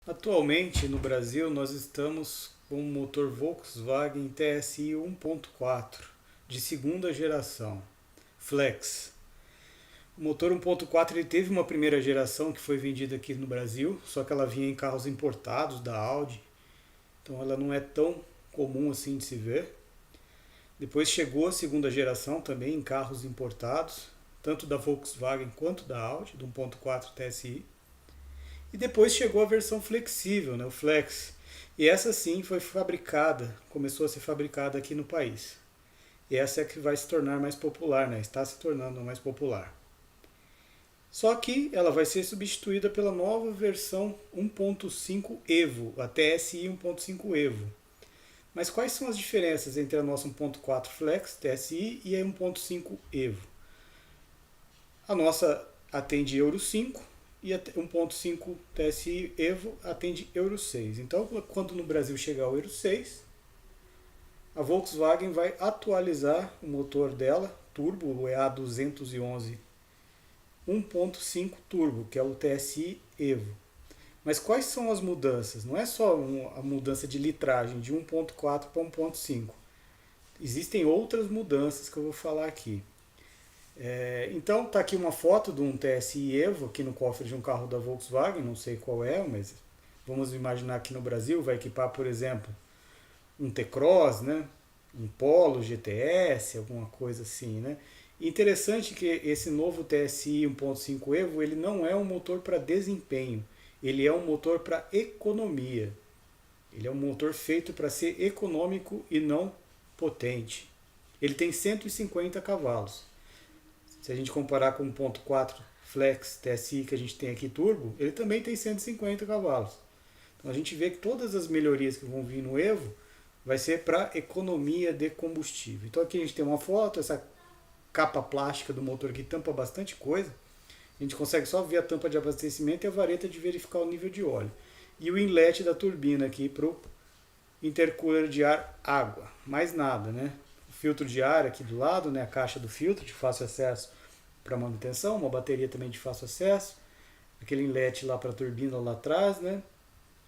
Atualmente no Brasil nós estamos com um motor Volkswagen TSI 1.4 de segunda geração, Flex. O motor 1.4 ele teve uma primeira geração que foi vendida aqui no Brasil, só que ela vinha em carros importados da Audi, então ela não é tão comum assim de se ver. Depois chegou a segunda geração também em carros importados, tanto da Volkswagen quanto da Audi, do 1.4 TSI. E depois chegou a versão flexível, né, o Flex. E essa sim foi fabricada, começou a ser fabricada aqui no país. E essa é que vai se tornar mais popular, né? Está se tornando mais popular. Só que ela vai ser substituída pela nova versão 1.5 Evo, a TSI 1.5 Evo. Mas quais são as diferenças entre a nossa 1.4 Flex TSI e a 1.5 Evo? A nossa atende Euro 5 e a 1.5 TSI Evo atende Euro 6. Então, quando no Brasil chegar o Euro 6, a Volkswagen vai atualizar o motor dela, turbo, o EA211 1.5 turbo, que é o TSI Evo. Mas quais são as mudanças? Não é só a mudança de litragem de 1.4 para 1.5. Existem outras mudanças que eu vou falar aqui. Então está aqui uma foto de um TSI Evo aqui no cofre de um carro da Volkswagen, não sei qual é, mas vamos imaginar que no Brasil vai equipar, por exemplo, um T-Cross, né? Um Polo GTS, alguma coisa assim, né? Interessante que esse novo TSI 1.5 Evo ele não é um motor para desempenho, ele é um motor para economia. Ele é um motor feito para ser econômico e não potente. Ele tem 150 cavalos. Se a gente comparar com o 1.4 Flex TSI que a gente tem aqui turbo, ele também tem 150 cavalos. Então a gente vê que todas as melhorias que vão vir no Evo vai ser para economia de combustível. Então aqui a gente tem uma foto, essa capa plástica do motor que tampa bastante coisa. A gente consegue só ver a tampa de abastecimento e a vareta de verificar o nível de óleo. E o inlet da turbina aqui para o intercooler de ar água. Mais nada, né? O filtro de ar aqui do lado, né? A caixa do filtro de fácil acesso para manutenção, uma bateria também de fácil acesso, aquele inlet lá para a turbina lá atrás, né?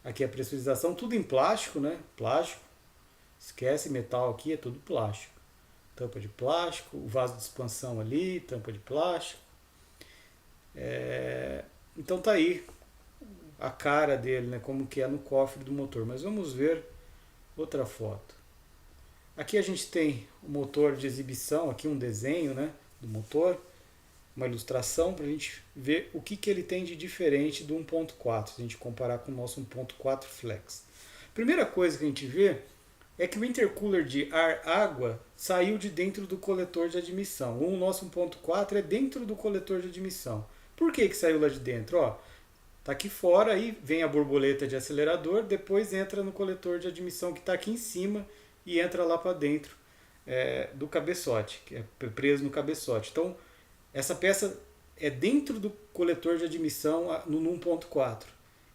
Aqui a pressurização, tudo em plástico, né? Plástico. Esquece metal aqui, é tudo plástico. Tampa de plástico, o vaso de expansão ali, tampa de plástico. Então tá aí a cara dele, né? Como que é no cofre do motor. Mas vamos ver outra foto. Aqui a gente tem o motor de exibição, aqui um desenho, né, do motor, uma ilustração para a gente ver o que ele tem de diferente do 1.4, se a gente comparar com o nosso 1.4 Flex. Primeira coisa que a gente vê é que o intercooler de ar-água saiu de dentro do coletor de admissão. O nosso 1.4 é dentro do coletor de admissão. Por que saiu lá de dentro? Ó, tá aqui fora, aí vem a borboleta de acelerador, depois entra no coletor de admissão que está aqui em cima e entra lá para dentro do cabeçote, que é preso no cabeçote. Então, essa peça é dentro do coletor de admissão no 1.4.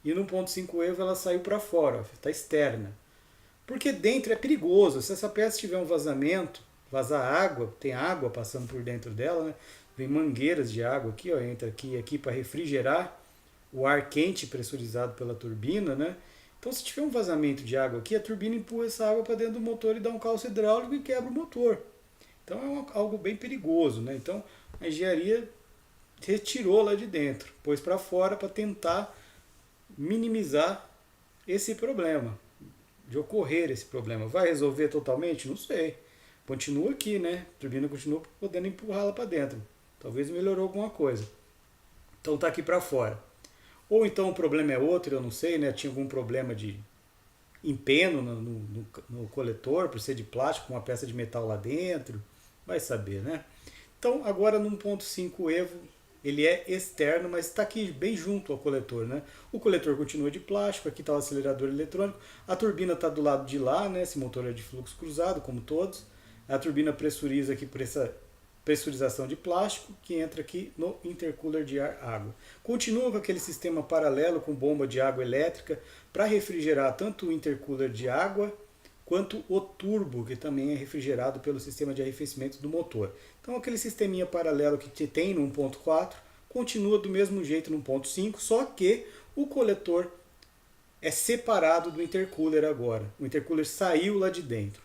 E no 1.5 Evo ela saiu para fora, está externa. Porque dentro é perigoso. Se essa peça tiver um vazamento, vazar água, tem água passando por dentro dela, né? Vem mangueiras de água aqui, ó, entra aqui e aqui para refrigerar o ar quente pressurizado pela turbina, né? Então, se tiver um vazamento de água aqui, a turbina empurra essa água para dentro do motor e dá um calço hidráulico e quebra o motor. Então, é algo bem perigoso, né? Então, a engenharia retirou lá de dentro, pôs para fora para tentar minimizar esse problema, de ocorrer esse problema. Vai resolver totalmente? Não sei. Continua aqui, né? A turbina continua podendo empurrá-la para dentro. Talvez melhorou alguma coisa. Então tá aqui para fora. Ou então o problema é outro, eu não sei, né? Tinha algum problema de empeno no coletor, por ser de plástico, com uma peça de metal lá dentro. Vai saber, né? Então agora no 1.5 Evo ele é externo, mas está aqui bem junto ao coletor, né? O coletor continua de plástico, aqui está o acelerador eletrônico, a turbina está do lado de lá, né? Esse motor é de fluxo cruzado, como todos. A turbina pressuriza aqui por essa pressurização de plástico que entra aqui no intercooler de ar-água. Continua com aquele sistema paralelo com bomba de água elétrica para refrigerar tanto o intercooler de água quanto o turbo, que também é refrigerado pelo sistema de arrefecimento do motor. Então aquele sisteminha paralelo que tem no 1.4 continua do mesmo jeito no 1.5, só que o coletor é separado do intercooler agora. O intercooler saiu lá de dentro,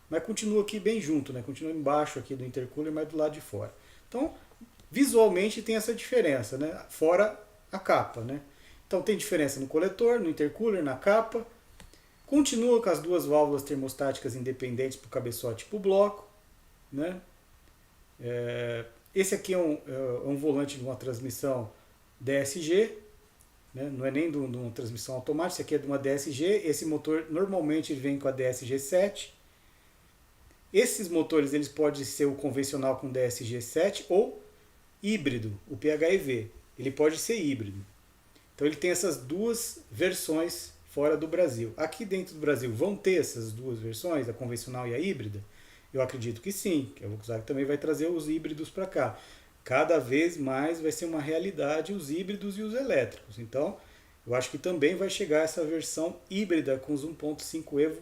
mas continua aqui bem junto, né? Continua embaixo aqui do intercooler, mas do lado de fora. Então, visualmente tem essa diferença, né? Fora a capa, né? Então tem diferença no coletor, no intercooler, na capa. Continua com as duas válvulas termostáticas independentes para o cabeçote e para o bloco, né? Esse aqui é um volante de uma transmissão DSG, né? Não é nem de uma transmissão automática, esse aqui é de uma DSG. Esse motor normalmente vem com a DSG 7. Esses motores eles podem ser o convencional com DSG 7 ou híbrido, o PHEV. Ele pode ser híbrido. Então ele tem essas duas versões fora do Brasil. Aqui dentro do Brasil vão ter essas duas versões, a convencional e a híbrida? Eu acredito que sim, que a Volkswagen também vai trazer os híbridos para cá. Cada vez mais vai ser uma realidade os híbridos e os elétricos. Então, eu acho que também vai chegar essa versão híbrida com os 1.5 Evo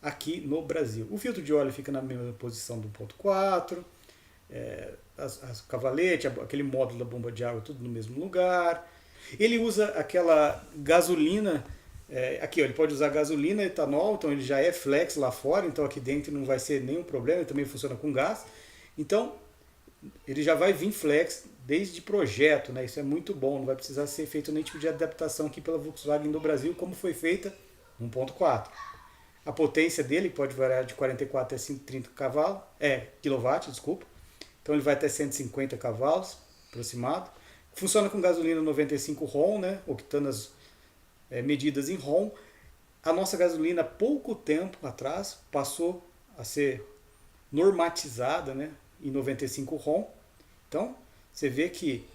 aqui no Brasil. O filtro de óleo fica na mesma posição do 1.4, as cavaletes, aquele módulo da bomba de água, tudo no mesmo lugar. Ele usa aquela gasolina, aqui ó, ele pode usar gasolina, etanol, então ele já é flex lá fora, então aqui dentro não vai ser nenhum problema, ele também funciona com gás. Então, ele já vai vir flex desde projeto, né? Isso é muito bom, não vai precisar ser feito nenhum tipo de adaptação aqui pela Volkswagen no Brasil, como foi feita 1.4. A potência dele pode variar de 44 a 130 cavalos, kW, desculpa. Então ele vai até 150 cavalos aproximado. Funciona com gasolina 95 RON, né? Octanas medidas em RON. A nossa gasolina, pouco tempo atrás, passou a ser normatizada, né? Em 95 RON. Então, você vê que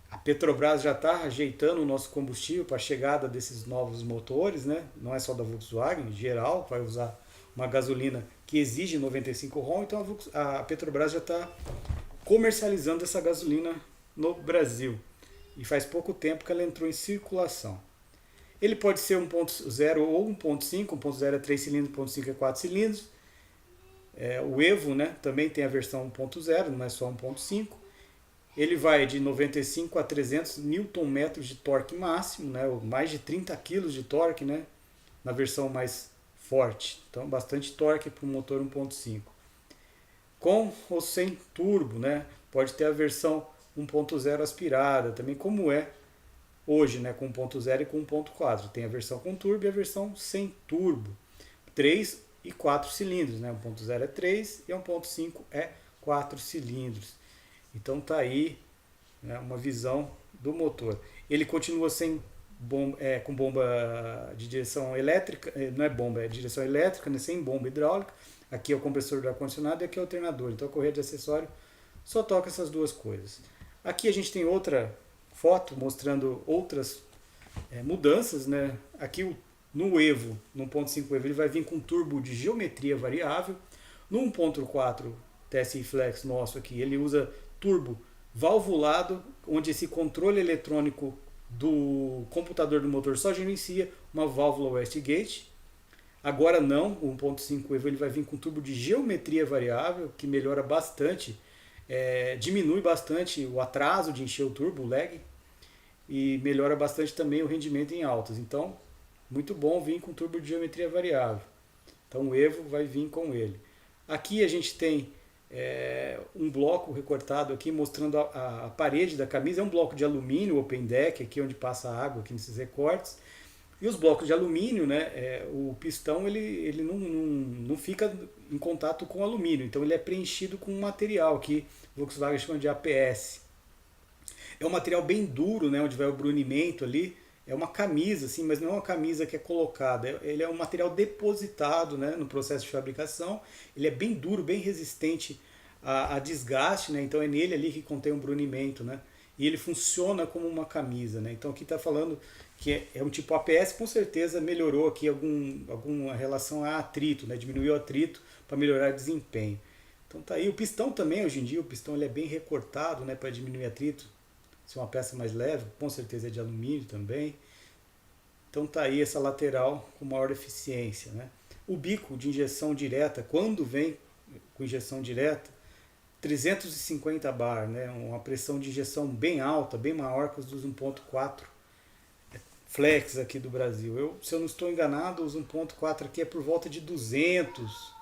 a Petrobras já está ajeitando o nosso combustível para a chegada desses novos motores, né? Não é só da Volkswagen, em geral, vai usar uma gasolina que exige 95 RON, então a Petrobras já está comercializando essa gasolina no Brasil. E faz pouco tempo que ela entrou em circulação. Ele pode ser 1.0 ou 1.5, 1.0 é 3 cilindros, 1.5 é 4 cilindros. O Evo, né, também tem a versão 1.0, não é só 1.5. Ele vai de 95 a 300 Nm de torque máximo, né, mais de 30 kg de torque, né, na versão mais forte. Então, bastante torque para o motor 1.5. Com ou sem turbo, né, pode ter a versão 1.0 aspirada, também como é hoje, né, com 1.0 e com 1.4. Tem a versão com turbo e a versão sem turbo. 3 e 4 cilindros, né? 1.0 é 3 e 1.5 é 4 cilindros. Então tá aí, né, uma visão do motor. Ele continua sem com bomba de direção elétrica, não é bomba, é direção elétrica, né, sem bomba hidráulica. Aqui é o compressor do ar-condicionado e aqui é o alternador. Então a correia de acessório só toca essas duas coisas. Aqui a gente tem outra foto mostrando outras mudanças, né? Aqui no Evo, no 1.5 Evo, ele vai vir com turbo de geometria variável. No 1.4 TSI Flex nosso aqui, ele usa turbo valvulado, onde esse controle eletrônico do computador do motor só gerencia uma válvula Westgate. Agora não, o 1.5 Evo ele vai vir com turbo de geometria variável, que melhora bastante, diminui bastante o atraso de encher o turbo, o lag, e melhora bastante também o rendimento em altas. Então, muito bom vir com turbo de geometria variável. Então o Evo vai vir com ele. Aqui a gente tem um bloco recortado aqui mostrando a parede da camisa. É um bloco de alumínio, open deck, aqui onde passa a água aqui nesses recortes. E os blocos de alumínio, né, o pistão ele não fica em contato com o alumínio, então ele é preenchido com um material que o Volkswagen chama de APS. É um material bem duro, né, onde vai o brunimento ali. É uma camisa, assim, mas não é uma camisa que é colocada. Ele é um material depositado, né, no processo de fabricação. Ele é bem duro, bem resistente a desgaste, né, então é nele ali que contém um brunimento, né, e ele funciona como uma camisa, né. Então aqui está falando que é um tipo APS, com certeza melhorou aqui alguma relação a atrito, né, diminuiu o atrito para melhorar o desempenho. Então tá aí. O pistão também, hoje em dia, o pistão ele é bem recortado, né, para diminuir atrito. Se é uma peça mais leve, com certeza é de alumínio também. Então tá aí essa lateral com maior eficiência, né? O bico de injeção direta, quando vem com injeção direta, 350 bar, né? Uma pressão de injeção bem alta, bem maior que os dos 1.4 Flex aqui do Brasil. Se eu não estou enganado, os 1.4 aqui é por volta de 200.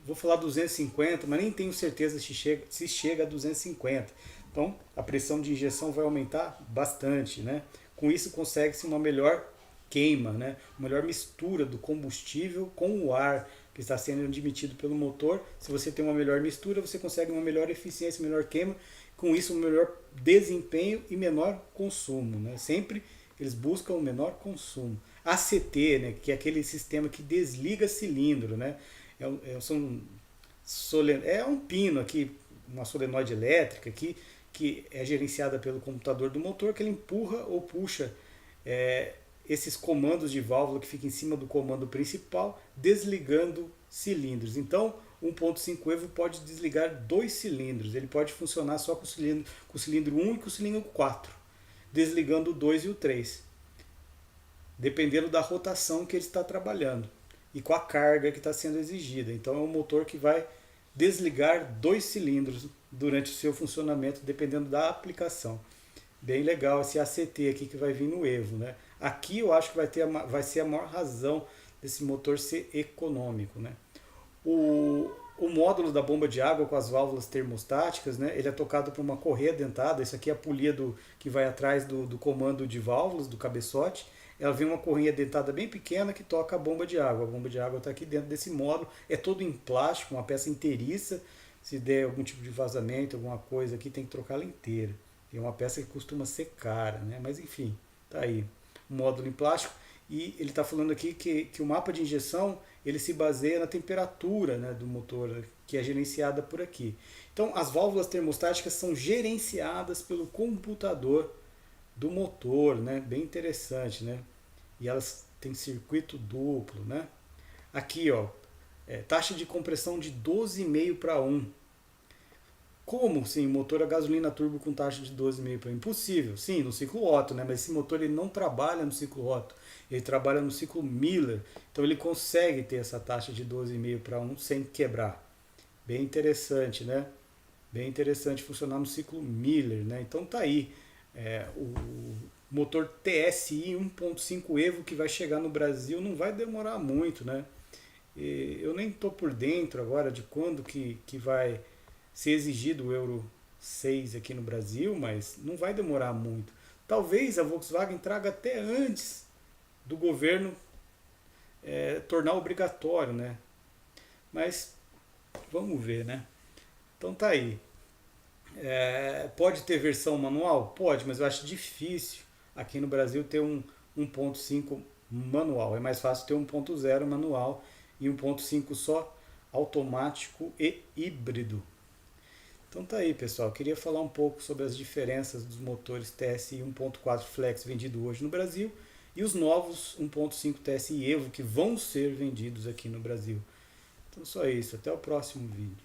Vou falar 250, mas nem tenho certeza se chega a 250. Então, a pressão de injeção vai aumentar bastante, né? Com isso, consegue-se uma melhor queima, né? Uma melhor mistura do combustível com o ar que está sendo admitido pelo motor. Se você tem uma melhor mistura, você consegue uma melhor eficiência, melhor queima, com isso um melhor desempenho e menor consumo, né? Sempre eles buscam o menor consumo. ACT, né? Que é aquele sistema que desliga cilindro, né? É um pino aqui, uma solenoide elétrica aqui, que é gerenciada pelo computador do motor, que ele empurra ou puxa esses comandos de válvula que ficam em cima do comando principal, desligando cilindros. Então, o 1.5 Evo pode desligar 2 cilindros, ele pode funcionar só com o cilindro 1 e com o cilindro 4, desligando o 2 e o 3, dependendo da rotação que ele está trabalhando e com a carga que está sendo exigida. Então é um motor que vai desligar 2 cilindros durante o seu funcionamento, dependendo da aplicação. Bem legal esse ACT aqui que vai vir no Evo, né? Aqui eu acho que vai ser a maior razão desse motor ser econômico, né? O módulo da bomba de água com as válvulas termostáticas, né? Ele é tocado por uma correia dentada. Isso aqui é a polia que vai atrás do comando de válvulas, do cabeçote. Ela vem uma correia dentada bem pequena que toca a bomba de água. A bomba de água está aqui dentro desse módulo. É todo em plástico, uma peça inteiriça. Se der algum tipo de vazamento, alguma coisa aqui, tem que trocar ela inteira. É uma peça que costuma ser cara, né? Mas enfim, tá aí. Um módulo em plástico. E ele está falando aqui que o mapa de injeção ele se baseia na temperatura, né, do motor, que é gerenciada por aqui. Então, as válvulas termostáticas são gerenciadas pelo computador do motor, né? Bem interessante, né? E elas têm circuito duplo, né? Aqui, ó, taxa de compressão de 12,5 para 1. Como, sim, motor a gasolina turbo com taxa de 12,5 para 1? Impossível, sim, no ciclo Otto, né? Mas esse motor ele não trabalha no ciclo Otto, ele trabalha no ciclo Miller. Então ele consegue ter essa taxa de 12,5 para 1 sem quebrar. Bem interessante, né? Bem interessante funcionar no ciclo Miller, né? Então tá aí. O motor TSI 1.5 Evo que vai chegar no Brasil não vai demorar muito, né? Eu nem estou por dentro agora de quando que vai ser exigido o Euro 6 aqui no Brasil, mas não vai demorar muito. Talvez a Volkswagen traga até antes do governo tornar obrigatório, né? Mas vamos ver, né? Então tá aí. Pode ter versão manual? Pode, mas eu acho difícil aqui no Brasil ter um 1.5 manual. É mais fácil ter 1.0 manual e 1.5 só automático e híbrido. Então tá aí, pessoal. Queria falar um pouco sobre as diferenças dos motores TSI 1.4 Flex vendido hoje no Brasil e os novos 1.5 TSI Evo que vão ser vendidos aqui no Brasil. Então só isso. Até o próximo vídeo.